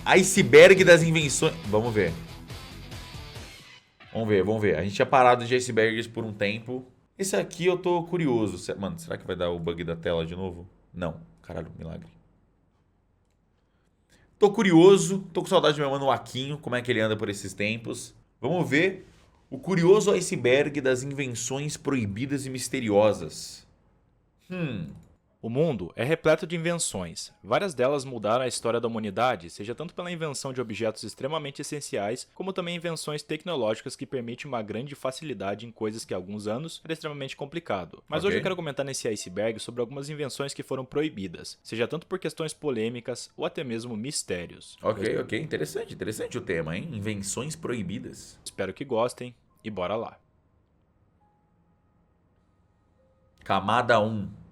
Iceberg das invenções. Vamos ver. Vamos ver. A gente tinha parado de icebergs por um tempo. Esse aqui eu tô curioso. Mano, será que vai dar o bug da tela de novo? Não. Caralho, milagre. Tô curioso. Tô com saudade do meu mano Aquinho. Como é que ele anda por esses tempos. Vamos ver o curioso iceberg das invenções proibidas e misteriosas. O mundo é repleto de invenções. Várias delas mudaram a história da humanidade, seja tanto pela invenção de objetos extremamente essenciais, como também invenções tecnológicas que permitem uma grande facilidade em coisas que há alguns anos era extremamente complicado. Mas hoje eu quero comentar nesse iceberg sobre algumas invenções que foram proibidas, seja tanto por questões polêmicas ou até mesmo mistérios. Ok. Interessante o tema, hein? Invenções proibidas. Espero que gostem e bora lá. Camada 1.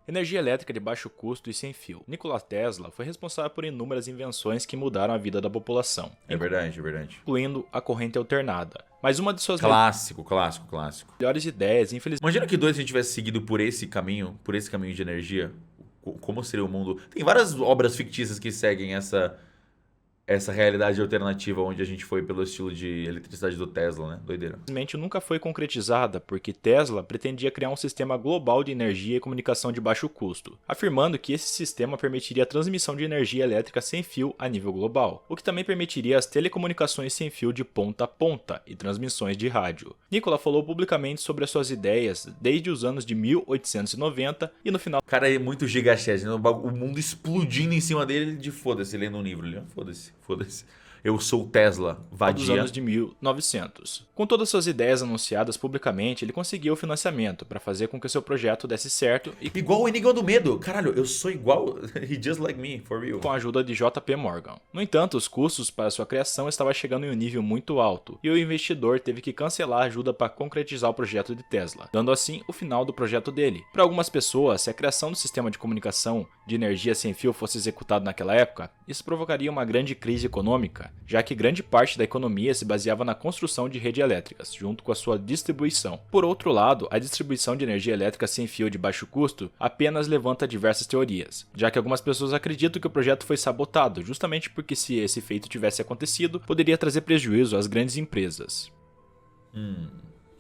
Energia elétrica de baixo custo e sem fio. Nikola Tesla foi responsável por inúmeras invenções que mudaram a vida da população. É verdade. Incluindo a corrente alternada. Mas uma de suas Clássico. melhores ideias, infelizmente... Imagina que dois a gente tivesse seguido por esse caminho de energia. Como seria o mundo? Tem várias obras fictícias que seguem essa realidade alternativa onde a gente foi pelo estilo de eletricidade do Tesla, né? Doideira. Infelizmente nunca foi concretizada porque Tesla pretendia criar um sistema global de energia e comunicação de baixo custo, afirmando que esse sistema permitiria a transmissão de energia elétrica sem fio a nível global, o que também permitiria as telecomunicações sem fio de ponta a ponta e transmissões de rádio. Nikola falou publicamente sobre as suas ideias desde os anos de 1890 e no final... O cara é muito gigachese, né? O mundo explodindo em cima dele de foda-se, lendo um livro ali. Foda-se. Eu sou o Tesla, vadia. Dos anos de 1900. Com todas suas ideias anunciadas publicamente, ele conseguiu o financiamento para fazer com que o seu projeto desse certo e igual o Enigma do Medo. Caralho, eu sou igual. He just like me, for real. com a ajuda de JP Morgan. No entanto, os custos para sua criação estavam chegando em um nível muito alto, e o investidor teve que cancelar a ajuda para concretizar o projeto de Tesla, dando assim o final do projeto dele. Para algumas pessoas, se a criação do sistema de comunicação de energia sem fio fosse executado naquela época, isso provocaria uma grande crise econômica, já que grande parte da economia se baseava na construção de redes elétricas, junto com a sua distribuição. Por outro lado, a distribuição de energia elétrica sem fio de baixo custo apenas levanta diversas teorias, já que algumas pessoas acreditam que o projeto foi sabotado, justamente porque se esse feito tivesse acontecido, poderia trazer prejuízo às grandes empresas.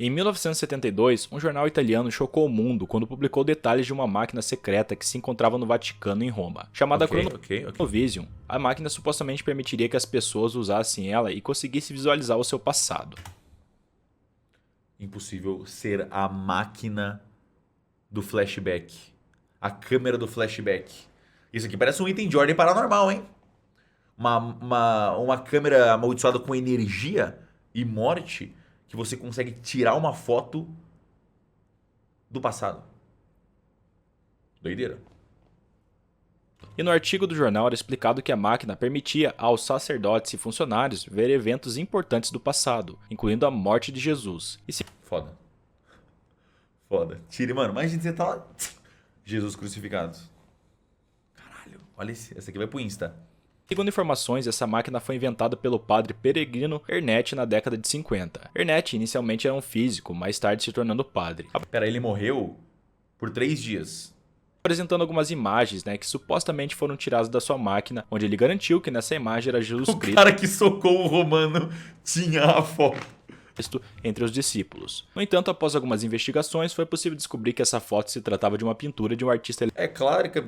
Em 1972, um jornal italiano chocou o mundo quando publicou detalhes de uma máquina secreta que se encontrava no Vaticano em Roma. Chamada Chronovision, a máquina supostamente permitiria que as pessoas usassem ela e conseguissem visualizar o seu passado. Impossível ser a máquina do flashback. A câmera do flashback. Isso aqui parece um item de ordem paranormal, hein? Uma câmera amaldiçoada com energia e morte que você consegue tirar uma foto do passado. Doideira. E no artigo do jornal era explicado que a máquina permitia aos sacerdotes e funcionários ver eventos importantes do passado, incluindo a morte de Jesus. Foda. Tire, mano. Imagina você tá lá... Jesus crucificado. Caralho. Olha essa aqui vai pro Insta. Segundo informações, essa máquina foi inventada pelo padre Peregrino Ernetti na década de 50. Ernetti inicialmente era um físico, mais tarde se tornando padre. Pera, ele morreu por 3 dias. Apresentando algumas imagens, que supostamente foram tiradas da sua máquina, onde ele garantiu que nessa imagem era Jesus Cristo. O cara que socou o romano tinha a foto entre os discípulos. No entanto, após algumas investigações, foi possível descobrir que essa foto se tratava de uma pintura de um artista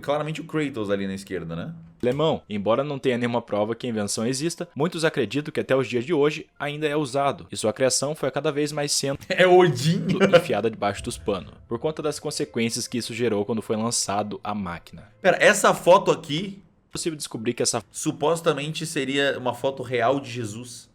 claramente o Kratos ali na esquerda, né? alemão. Embora não tenha nenhuma prova que a invenção exista, muitos acreditam que até os dias de hoje ainda é usado, e sua criação foi cada vez mais sendo Odin enfiada debaixo dos panos, por conta das consequências que isso gerou quando foi lançado a máquina. Pera, essa foto aqui É possível descobrir que essa supostamente seria uma foto real de Jesus.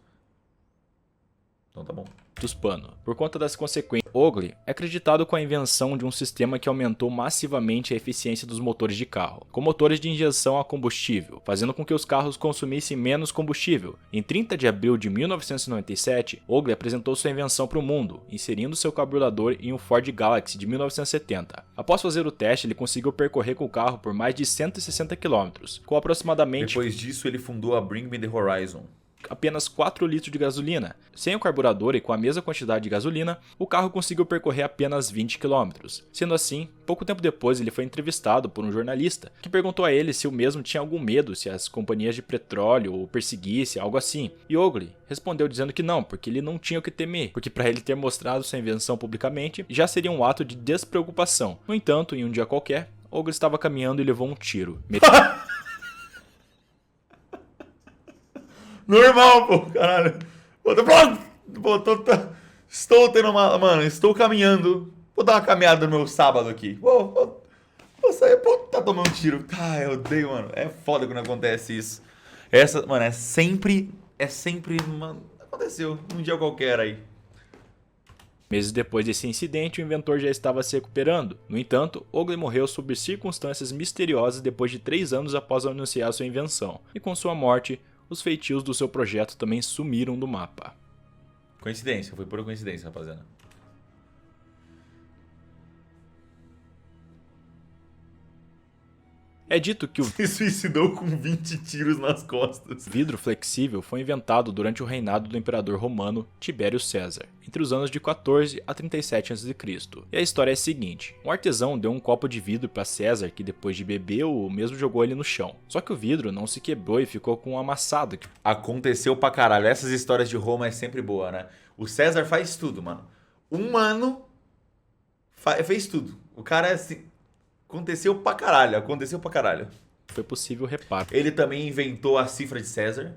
Então tá bom. dos panos. Por conta das consequências, Ogle é acreditado com a invenção de um sistema que aumentou massivamente a eficiência dos motores de carro, com motores de injeção a combustível, fazendo com que os carros consumissem menos combustível. Em 30 de abril de 1997, Ogle apresentou sua invenção para o mundo, inserindo seu carburador em um Ford Galaxy de 1970. Após fazer o teste, ele conseguiu percorrer com o carro por mais de 160 km, com aproximadamente... Depois disso, ele fundou a Bring Me The Horizon. apenas 4 litros de gasolina. Sem o carburador e com a mesma quantidade de gasolina, o carro conseguiu percorrer apenas 20 km. Sendo assim, pouco tempo depois ele foi entrevistado por um jornalista que perguntou a ele se o mesmo tinha algum medo se as companhias de petróleo o perseguissem, algo assim. E Oakley respondeu dizendo que não, porque ele não tinha o que temer, porque para ele ter mostrado sua invenção publicamente já seria um ato de despreocupação. No entanto, em um dia qualquer, Oakley estava caminhando e levou um tiro. Normal, pô, caralho. Estou tendo uma... Mano, estou caminhando. Vou dar uma caminhada no meu sábado aqui. Vou sair, pô, tá tomando um tiro. Ah, eu odeio, mano. É foda quando acontece isso. Mano, é sempre, mano, aconteceu num dia qualquer aí. Meses depois desse incidente, o inventor já estava se recuperando. No entanto, Oakley morreu sob circunstâncias misteriosas depois de 3 anos após anunciar sua invenção. E com sua morte, os feitios do seu projeto também sumiram do mapa. Coincidência, foi pura coincidência, rapaziada. É dito que o Se suicidou com 20 tiros nas costas. vidro flexível foi inventado durante o reinado do imperador romano Tibério César, entre os anos de 14 a 37 a.C. E a história é a seguinte: um artesão deu um copo de vidro para César que depois de beber, o mesmo jogou ele no chão. Só que o vidro não se quebrou e ficou com um amassado. Aconteceu pra caralho. Essas histórias de Roma é sempre boa, né? O César faz tudo, mano. Um ano fez tudo. O cara é assim... Aconteceu pra caralho. Foi possível reparo Ele também inventou a cifra de César.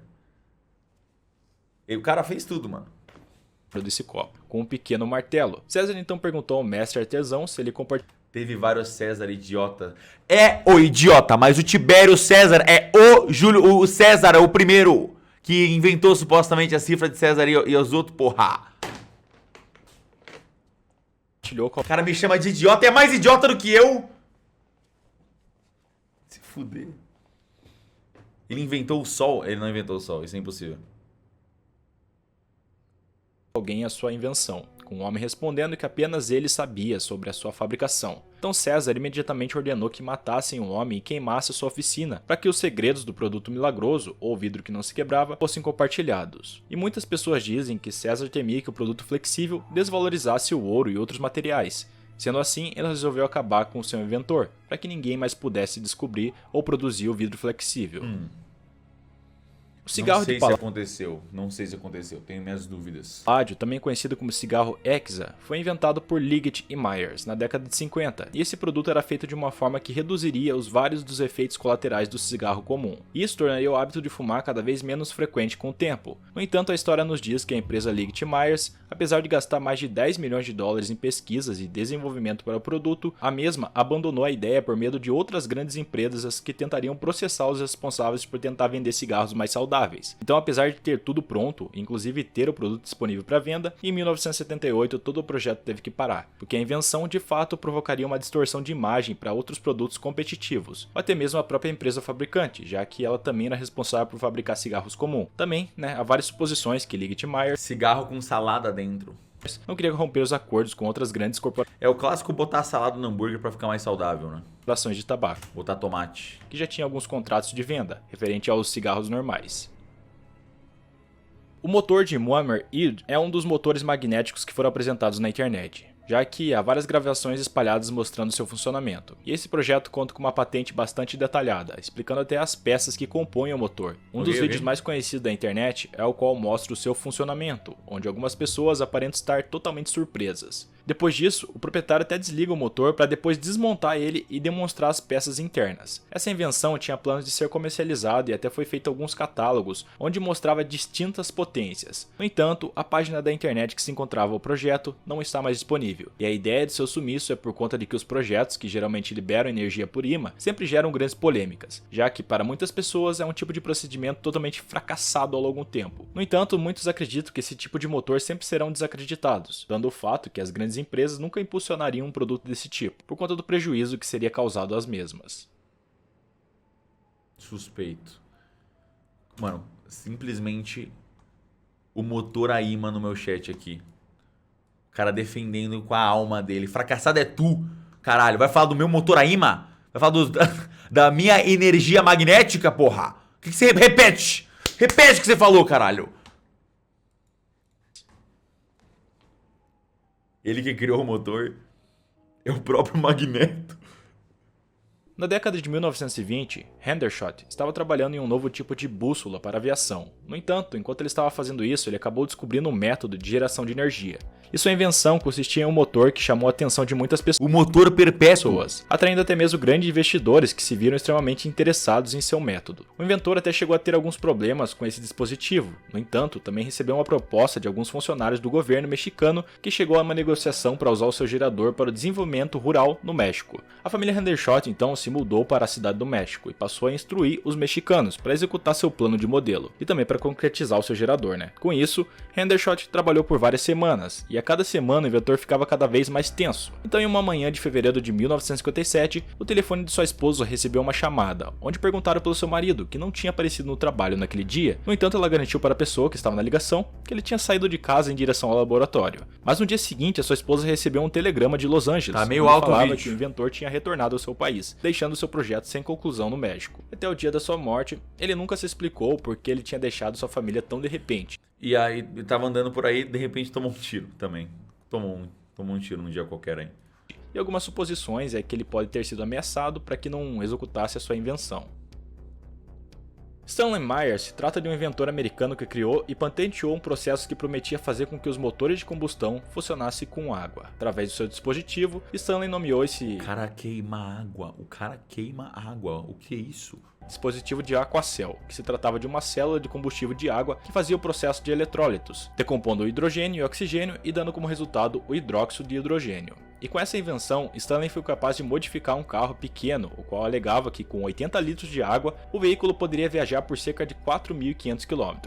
E o cara fez tudo, mano. desse copo, com um pequeno martelo. César então perguntou ao mestre artesão se ele compartilhava. Teve vários César idiota. É o idiota, mas o Tibério César é o Júlio. O César é o primeiro que inventou supostamente a cifra de César e os outros, porra. O cara me chama de idiota, é mais idiota do que eu. Se fuder. Ele inventou o sol? Ele não inventou o sol, isso é impossível. Alguém a sua invenção, com o homem respondendo que apenas ele sabia sobre a sua fabricação. Então César imediatamente ordenou que matassem o homem e queimasse sua oficina, para que os segredos do produto milagroso, ou vidro que não se quebrava, fossem compartilhados. E muitas pessoas dizem que César temia que o produto flexível desvalorizasse o ouro e outros materiais. Sendo assim, ele resolveu acabar com o seu inventor, para que ninguém mais pudesse descobrir ou produzir o vidro flexível. O cigarro de Não sei se aconteceu, tenho minhas dúvidas. paládio, também conhecido como cigarro Exa, foi inventado por Liggett e Myers na década de 50, e esse produto era feito de uma forma que reduziria os vários dos efeitos colaterais do cigarro comum. Isso tornaria o hábito de fumar cada vez menos frequente com o tempo. No entanto, a história nos diz que a empresa Liggett e Myers, apesar de gastar mais de 10 milhões de dólares em pesquisas e desenvolvimento para o produto, a mesma abandonou a ideia por medo de outras grandes empresas que tentariam processar os responsáveis por tentar vender cigarros mais saudáveis. Então, apesar de ter tudo pronto, inclusive ter o produto disponível para venda, em 1978 todo o projeto teve que parar, porque a invenção de fato provocaria uma distorção de imagem para outros produtos competitivos, ou até mesmo a própria empresa fabricante, já que ela também era responsável por fabricar cigarros comum. Também, há várias suposições que Liggett e Myers Cigarro com salada dentro. não queria romper os acordos com outras grandes É o clássico botar salada no hambúrguer pra ficar mais saudável, né? corporações de tabaco, Botar tomate. que já tinha alguns contratos de venda, referente aos cigarros normais. O motor de Muammar Eid é um dos motores magnéticos que foram apresentados na internet, já que há várias gravações espalhadas mostrando seu funcionamento. E esse projeto conta com uma patente bastante detalhada, explicando até as peças que compõem o motor. Um dos vídeos mais conhecidos da internet é o qual mostra o seu funcionamento, onde algumas pessoas aparentam estar totalmente surpresas. Depois disso, o proprietário até desliga o motor para depois desmontar ele e demonstrar as peças internas. Essa invenção tinha planos de ser comercializado e até foi feito alguns catálogos, onde mostrava distintas potências. No entanto, a página da internet que se encontrava o projeto não está mais disponível, e a ideia de seu sumiço é por conta de que os projetos, que geralmente liberam energia por ímã, sempre geram grandes polêmicas, já que para muitas pessoas é um tipo de procedimento totalmente fracassado ao longo do tempo. No entanto, muitos acreditam que esse tipo de motor sempre serão desacreditados, dando o fato que as grandes empresas nunca impulsionariam um produto desse tipo, por conta do prejuízo que seria causado às mesmas. Suspeito. Mano, simplesmente o motor a imã no meu chat aqui. O cara defendendo com a alma dele. Fracassado é tu, caralho. Vai falar do meu motor a imã? Vai falar da minha energia magnética, porra? O que você repete? Repete o que você falou, caralho. Ele que criou o motor é o próprio Magneto. Na década de 1920, Hendershot estava trabalhando em um novo tipo de bússola para aviação. No entanto, enquanto ele estava fazendo isso, ele acabou descobrindo um método de geração de energia. E sua invenção consistia em um motor que chamou a atenção de muitas pessoas. O motor perpétuo. Atraindo até mesmo grandes investidores que se viram extremamente interessados em seu método. O inventor até chegou a ter alguns problemas com esse dispositivo. No entanto, também recebeu uma proposta de alguns funcionários do governo mexicano que chegou a uma negociação para usar o seu gerador para o desenvolvimento rural no México. A família Hendershot então se mudou para a cidade do México e passou a instruir os mexicanos para executar seu plano de modelo e também para concretizar o seu gerador, Com isso, Hendershot trabalhou por várias semanas e a cada semana o inventor ficava cada vez mais tenso. Então, em uma manhã de fevereiro de 1957, o telefone de sua esposa recebeu uma chamada, onde perguntaram pelo seu marido, que não tinha aparecido no trabalho naquele dia. No entanto, ela garantiu para a pessoa que estava na ligação que ele tinha saído de casa em direção ao laboratório. Mas no dia seguinte, a sua esposa recebeu um telegrama de Los Angeles, tá meio onde alto falava o vídeo. que o inventor tinha retornado ao seu país, deixando seu projeto sem conclusão no México. Até o dia da sua morte, ele nunca se explicou por que ele tinha deixado sua família tão de repente. E aí, ele tava andando por aí, de repente tomou um tiro também. Tomou um tiro num dia qualquer aí. E algumas suposições é que ele pode ter sido ameaçado para que não executasse a sua invenção. Stanley Myers se trata de um inventor americano que criou e patenteou um processo que prometia fazer com que os motores de combustão funcionassem com água. Através do seu dispositivo, Stanley nomeou esse O cara queima água. O que é isso? dispositivo de Aquacel, que se tratava de uma célula de combustível de água que fazia o processo de eletrólitos, decompondo o hidrogênio e oxigênio e dando como resultado o hidróxido de hidrogênio. E com essa invenção, Stanley foi capaz de modificar um carro pequeno, o qual alegava que com 80 litros de água, o veículo poderia viajar por cerca de 4.500 km.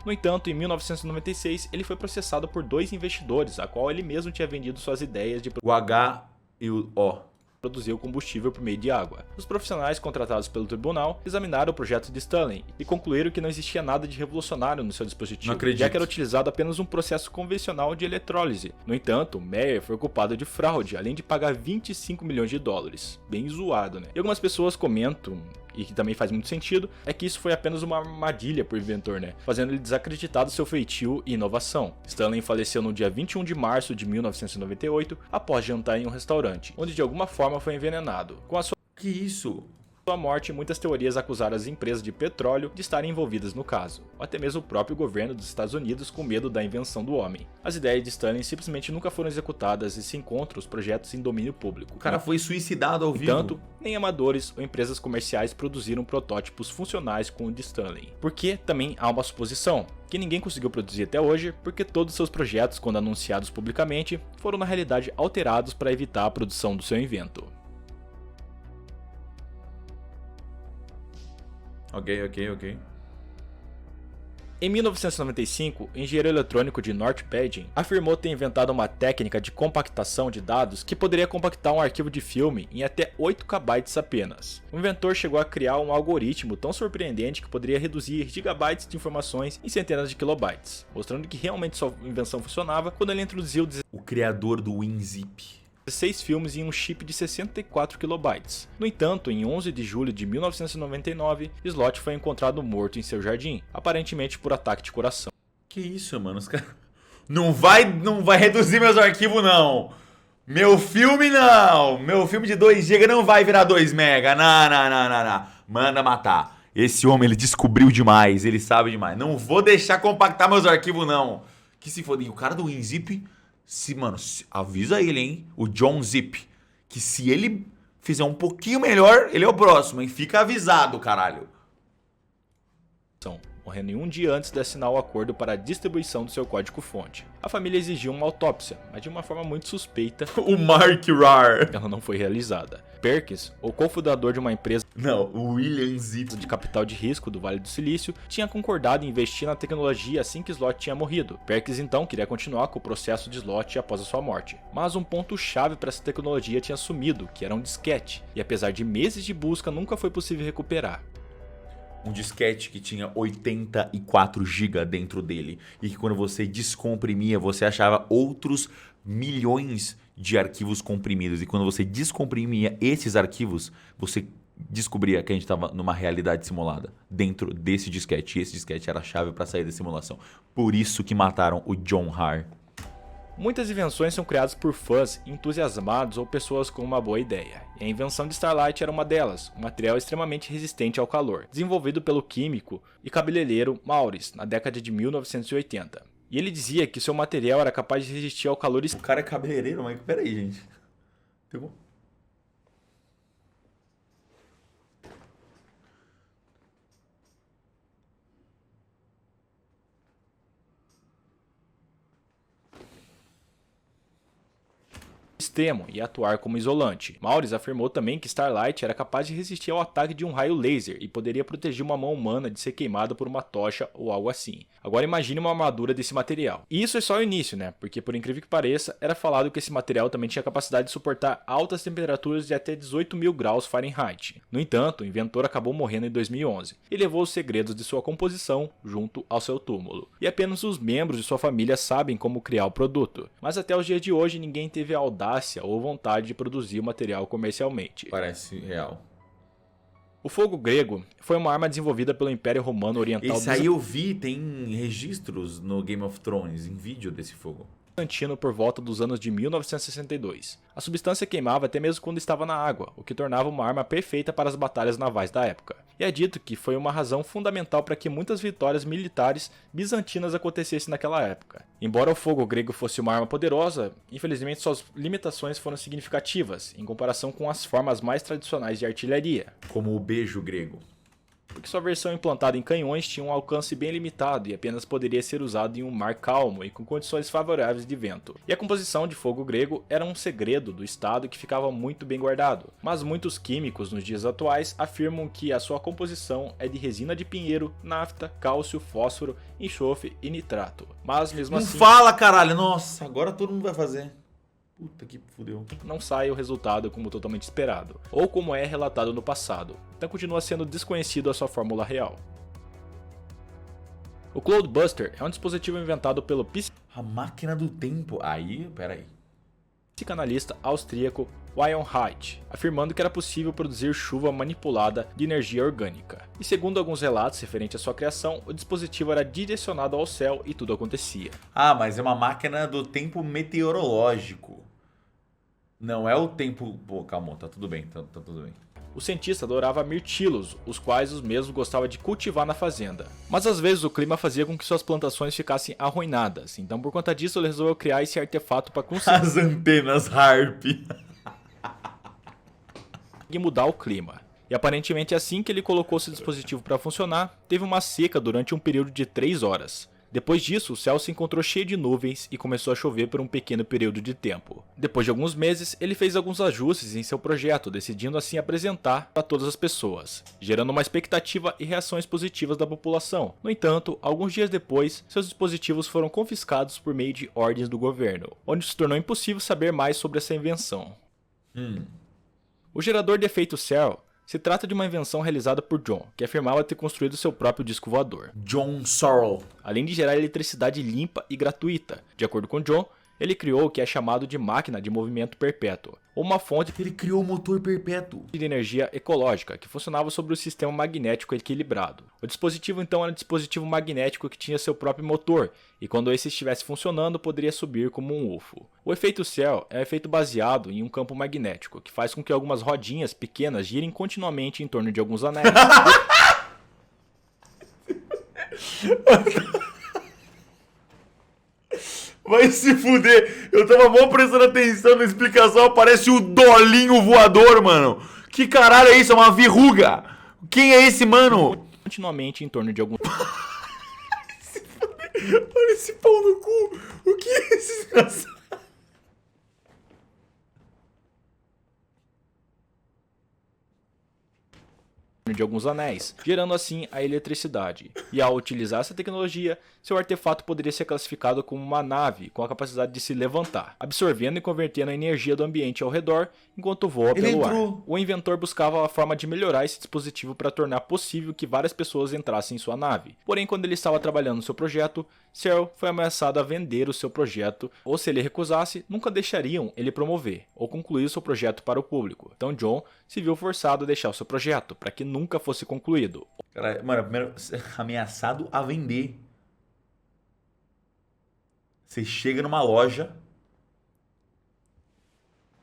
No entanto, em 1996, ele foi processado por 2 investidores, a qual ele mesmo tinha vendido suas ideias de O H e o O. produzir o combustível por meio de água. Os profissionais contratados pelo tribunal examinaram o projeto de Stanley e concluíram que não existia nada de revolucionário no seu dispositivo, Não acredito. já que era utilizado apenas um processo convencional de eletrólise. No entanto, Meyer foi culpado de fraude, além de pagar 25 milhões de dólares. Bem zoado, E algumas pessoas comentam, e que também faz muito sentido, é que isso foi apenas uma armadilha pro inventor, fazendo ele desacreditar do seu feitio e inovação. Stanley faleceu no dia 21 de março de 1998, após jantar em um restaurante, onde de alguma forma foi envenenado. Com a sua Que isso? morte, muitas teorias acusaram as empresas de petróleo de estarem envolvidas no caso, ou até mesmo o próprio governo dos Estados Unidos com medo da invenção do homem. As ideias de Stanley simplesmente nunca foram executadas e se encontram os projetos em domínio público. O cara foi suicidado ao vivo. Tanto, nem amadores ou empresas comerciais produziram protótipos funcionais com o de Stanley. Porque também há uma suposição, que ninguém conseguiu produzir até hoje, porque todos seus projetos, quando anunciados publicamente, foram na realidade alterados para evitar a produção do seu invento. Ok. Em 1995, o engenheiro eletrônico de North Pading afirmou ter inventado uma técnica de compactação de dados que poderia compactar um arquivo de filme em até 8 KB apenas. O inventor chegou a criar um algoritmo tão surpreendente que poderia reduzir gigabytes de informações em centenas de kilobytes, mostrando que realmente sua invenção funcionava quando ele introduziu O criador do WinZip. 16 filmes em um chip de 64 KB. No entanto, em 11 de julho de 1999, Slot foi encontrado morto em seu jardim, aparentemente por ataque de coração. Que isso, mano? Os caras... Não vai reduzir meus arquivos, não. Meu filme, não. Meu filme de 2 GB não vai virar 2 MB. Não. Manda matar. Esse homem, ele descobriu demais. Ele sabe demais. Não vou deixar compactar meus arquivos, não. Que se foda. E o cara do WinZip... Mano, avisa ele, hein? O John Zip. Que se ele fizer um pouquinho melhor, ele é o próximo, hein? Fica avisado, caralho. Morrendo em um dia antes de assinar o acordo para a distribuição do seu código-fonte. A família exigiu uma autópsia, mas de uma forma muito suspeita, O Mark Rar. ela não foi realizada. Perkins, o cofundador de uma empresa Não, o William Zip. de capital de risco do Vale do Silício, tinha concordado em investir na tecnologia assim que Slot tinha morrido. Perkins então queria continuar com o processo de Slot após a sua morte. Mas um ponto-chave para essa tecnologia tinha sumido, que era um disquete, e apesar de meses de busca, nunca foi possível recuperar. Um disquete que tinha 84 GB dentro dele. E que quando você descomprimia, você achava outros milhões de arquivos comprimidos. E quando você descomprimia esses arquivos, você descobria que a gente tava numa realidade simulada dentro desse disquete. E esse disquete era a chave para sair da simulação. Por isso que mataram o John Haar. Muitas invenções são criadas por fãs entusiasmados ou pessoas com uma boa ideia, e a invenção de Starlight era uma delas, um material extremamente resistente ao calor, desenvolvido pelo químico e cabeleireiro Maurice na década de 1980. E ele dizia que seu material era capaz de resistir ao calor. O cara é cabeleireiro, mas peraí, gente. Pegou? Extremo e atuar como isolante. Maurice afirmou também que Starlight era capaz de resistir ao ataque de um raio laser e poderia proteger uma mão humana de ser queimada por uma tocha ou algo assim. Agora imagine uma armadura desse material. E isso é só o início, né? Porque por incrível que pareça, era falado que esse material também tinha capacidade de suportar altas temperaturas de até 18.000 graus Fahrenheit. No entanto, o inventor acabou morrendo em 2011 e levou os segredos de sua composição junto ao seu túmulo. E apenas os membros de sua família sabem como criar o produto. Mas até os dias de hoje ninguém teve a audácia ou vontade de produzir o material comercialmente. Parece real. O fogo grego foi uma arma desenvolvida pelo Império Romano Oriental Esse aí eu vi, tem registros no Game of Thrones, em vídeo desse fogo. Bizantino por volta dos anos de 1962. A substância queimava até mesmo quando estava na água, o que tornava uma arma perfeita para as batalhas navais da época. E é dito que foi uma razão fundamental para que muitas vitórias militares bizantinas acontecessem naquela época. Embora o fogo grego fosse uma arma poderosa, infelizmente suas limitações foram significativas em comparação com as formas mais tradicionais de artilharia. Como o beijo grego. Porque sua versão implantada em canhões tinha um alcance bem limitado e apenas poderia ser usado em um mar calmo e com condições favoráveis de vento. E a composição de fogo grego era um segredo do estado que ficava muito bem guardado, mas muitos químicos nos dias atuais afirmam que a sua composição é de resina de pinheiro, nafta, cálcio, fósforo, enxofre e nitrato. Mas mesmo assim... Não fala, caralho! Nossa, agora todo mundo vai fazer. Puta que fudeu. Não sai o resultado como totalmente esperado, ou como é relatado no passado, então continua sendo desconhecido a sua fórmula real. O Cloudbuster é um dispositivo inventado pelo A máquina do tempo. Aí, peraí. psicanalista austríaco Wyon Haidt, afirmando que era possível produzir chuva manipulada de energia orgânica. E segundo alguns relatos referentes à sua criação, o dispositivo era direcionado ao céu e tudo acontecia. Ah, mas é uma máquina do tempo meteorológico. Não é o tempo... Pô, calma, tá tudo bem, tá tudo bem. O cientista adorava mirtilos, os quais os mesmos gostava de cultivar na fazenda. Mas às vezes o clima fazia com que suas plantações ficassem arruinadas, então por conta disso ele resolveu criar esse artefato para conseguir As antenas Harp. mudar o clima. E aparentemente assim que ele colocou seu dispositivo para funcionar, teve uma seca durante um período de 3 horas. Depois disso, o céu se encontrou cheio de nuvens e começou a chover por um pequeno período de tempo. Depois de alguns meses, ele fez alguns ajustes em seu projeto, decidindo assim apresentar para todas as pessoas, gerando uma expectativa e reações positivas da população. No entanto, alguns dias depois, seus dispositivos foram confiscados por meio de ordens do governo, onde se tornou impossível saber mais sobre essa invenção. O gerador de efeito Cell se trata de uma invenção realizada por John, que afirmava ter construído seu próprio disco voador. John Sorrell. Além de gerar eletricidade limpa e gratuita. De acordo com John, ele criou o que é chamado de máquina de movimento perpétuo, ou uma fonte Ele criou o motor perpétuo. de energia ecológica que funcionava sobre o sistema magnético equilibrado. O dispositivo então era um dispositivo magnético que tinha seu próprio motor, e quando esse estivesse funcionando poderia subir como um UFO. O efeito Cell é um efeito baseado em um campo magnético, que faz com que algumas rodinhas pequenas girem continuamente em torno de alguns anéis. Vai se fuder. Eu tava mal prestando atenção na explicação. Aparece o dolinho voador, mano. Que caralho é isso? É uma verruga. Quem é esse, mano? Continuamente em torno de alguns... Olha esse pau no cu. O que é esse desgraçado? de alguns anéis, gerando assim a eletricidade. E ao utilizar essa tecnologia, seu artefato poderia ser classificado como uma nave com a capacidade de se levantar, absorvendo e convertendo a energia do ambiente ao redor enquanto voa pelo ar. O inventor buscava a forma de melhorar esse dispositivo para tornar possível que várias pessoas entrassem em sua nave. Porém, quando ele estava trabalhando no seu projeto, Cyril foi ameaçado a vender o seu projeto, ou se ele recusasse, nunca deixariam ele promover ou concluir o seu projeto para o público. Então John se viu forçado a deixar o seu projeto, para que nunca fosse concluído. Cara, mano, primeiro, ameaçado a vender. Você chega numa loja,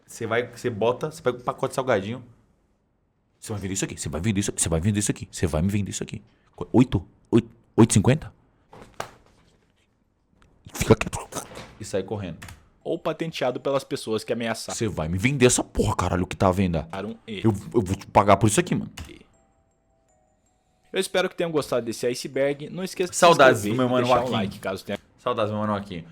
você pega um pacote de salgadinho. Você vai vender isso aqui, você vai vender isso aqui, você vai vender isso aqui, você vai me vender isso aqui. 8,50? Fica quieto. E sai correndo. Ou patenteado pelas pessoas que ameaçaram. Você vai me vender essa porra, caralho, que tá à venda. Ele. Eu vou te pagar por isso aqui, mano. Eu espero que tenham gostado desse iceberg. Não esqueça de Saudades se do meu inscrever e mano deixar um Joaquim. like caso tenha. Saudades, meu mano, aqui.